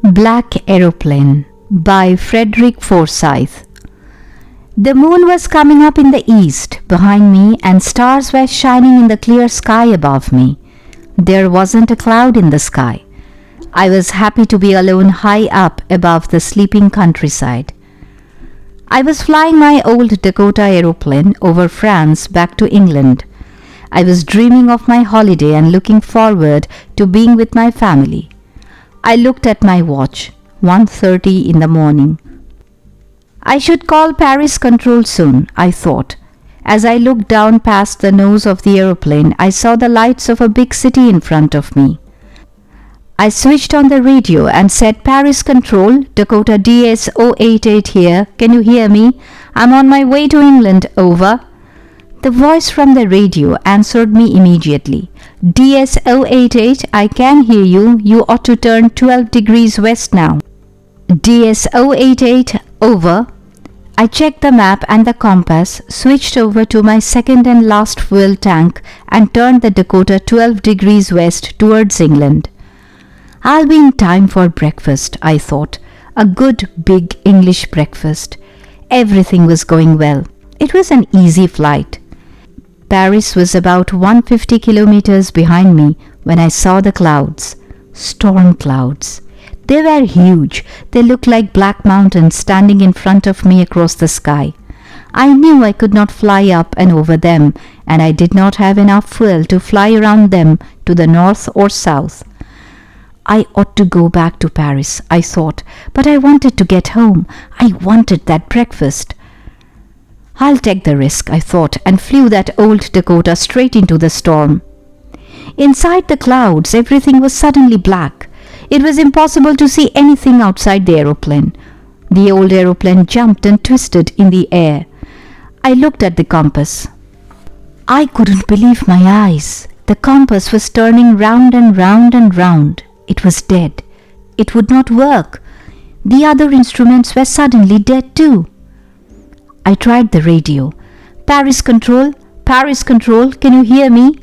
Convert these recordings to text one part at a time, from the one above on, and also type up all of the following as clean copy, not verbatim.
Black Aeroplane by Frederick Forsyth. The moon was coming up in the east behind me, and stars were shining in the clear sky above me. There wasn't a cloud in the sky. I was happy to be alone high up above the sleeping countryside. I was flying my old Dakota aeroplane over France back to England. I was dreaming of my holiday and looking forward to being with my family. I looked at my watch, 1:30 in the morning. I should call Paris Control soon, I thought. As I looked down past the nose of the aeroplane, I saw the lights of a big city in front of me. I switched on the radio and said, "Paris Control, Dakota DS-088 here. Can you hear me? I'm on my way to England, over." The voice from the radio answered me immediately. "DS-088, I can hear you. You ought to turn 12 degrees west now." DS-088, over. I checked the map and the compass, switched over to my second and last fuel tank, and turned the Dakota 12 degrees west towards England. I'll be in time for breakfast, I thought. A good, big English breakfast. Everything was going well. It was an easy flight. Paris was about 150 kilometers behind me when I saw the clouds. Storm clouds. They were huge. They looked like black mountains standing in front of me across the sky. I knew I could not fly up and over them, and I did not have enough fuel to fly around them to the north or south. I ought to go back to Paris, I thought, but I wanted to get home. I wanted that breakfast. I'll take the risk, I thought, and flew that old Dakota straight into the storm. Inside the clouds, everything was suddenly black. It was impossible to see anything outside the aeroplane. The old aeroplane jumped and twisted in the air. I looked at the compass. I couldn't believe my eyes. The compass was turning round and round and round. It was dead. It would not work. The other instruments were suddenly dead too. I tried the radio. Paris Control, can you hear me?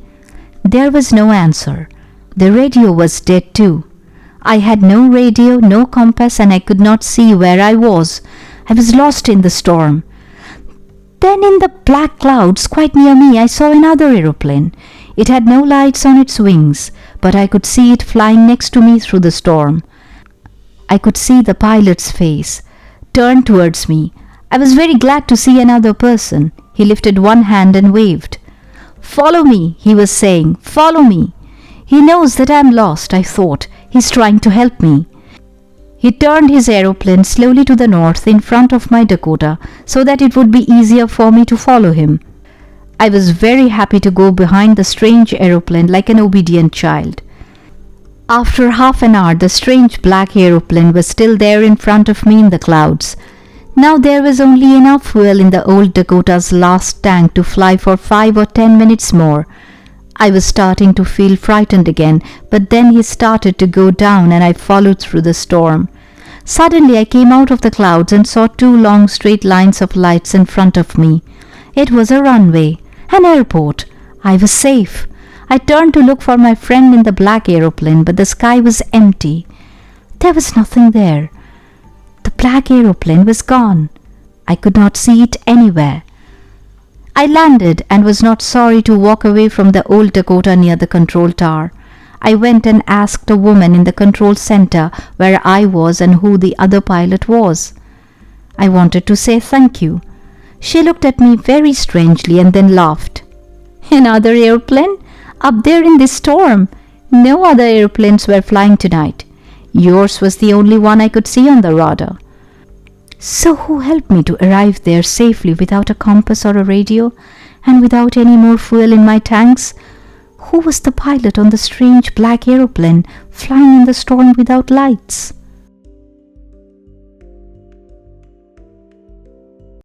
There was no answer. The radio was dead too. I had no radio, no compass, and I could not see where I was. I was lost in the storm. Then in the black clouds quite near me, I saw another aeroplane. It had no lights on its wings, but I could see it flying next to me through the storm. I could see the pilot's face, turned towards me. I was very glad to see another person. He lifted one hand and waved. "Follow me," he was saying. "Follow me." He knows that I'm lost, I thought. He's trying to help me. He turned his aeroplane slowly to the north in front of my Dakota so that it would be easier for me to follow him. I was very happy to go behind the strange aeroplane like an obedient child. After half an hour, the strange black aeroplane was still there in front of me in the clouds. Now there was only enough fuel in the old Dakota's last tank to fly for 5 or 10 minutes more. I was starting to feel frightened again, but then he started to go down and I followed through the storm. Suddenly I came out of the clouds and saw 2 long straight lines of lights in front of me. It was a runway, an airport. I was safe. I turned to look for my friend in the black aeroplane, but the sky was empty. There was nothing there. The black aeroplane was gone. I could not see it anywhere. I landed and was not sorry to walk away from the old Dakota near the control tower. I went and asked a woman in the control center where I was and who the other pilot was. I wanted to say thank you. She looked at me very strangely and then laughed. "Another airplane? Up there in this storm? No other airplanes were flying tonight. Yours was the only one I could see on the radar." So who helped me to arrive there safely without a compass or a radio, and without any more fuel in my tanks? Who was the pilot on the strange black aeroplane flying in the storm without lights?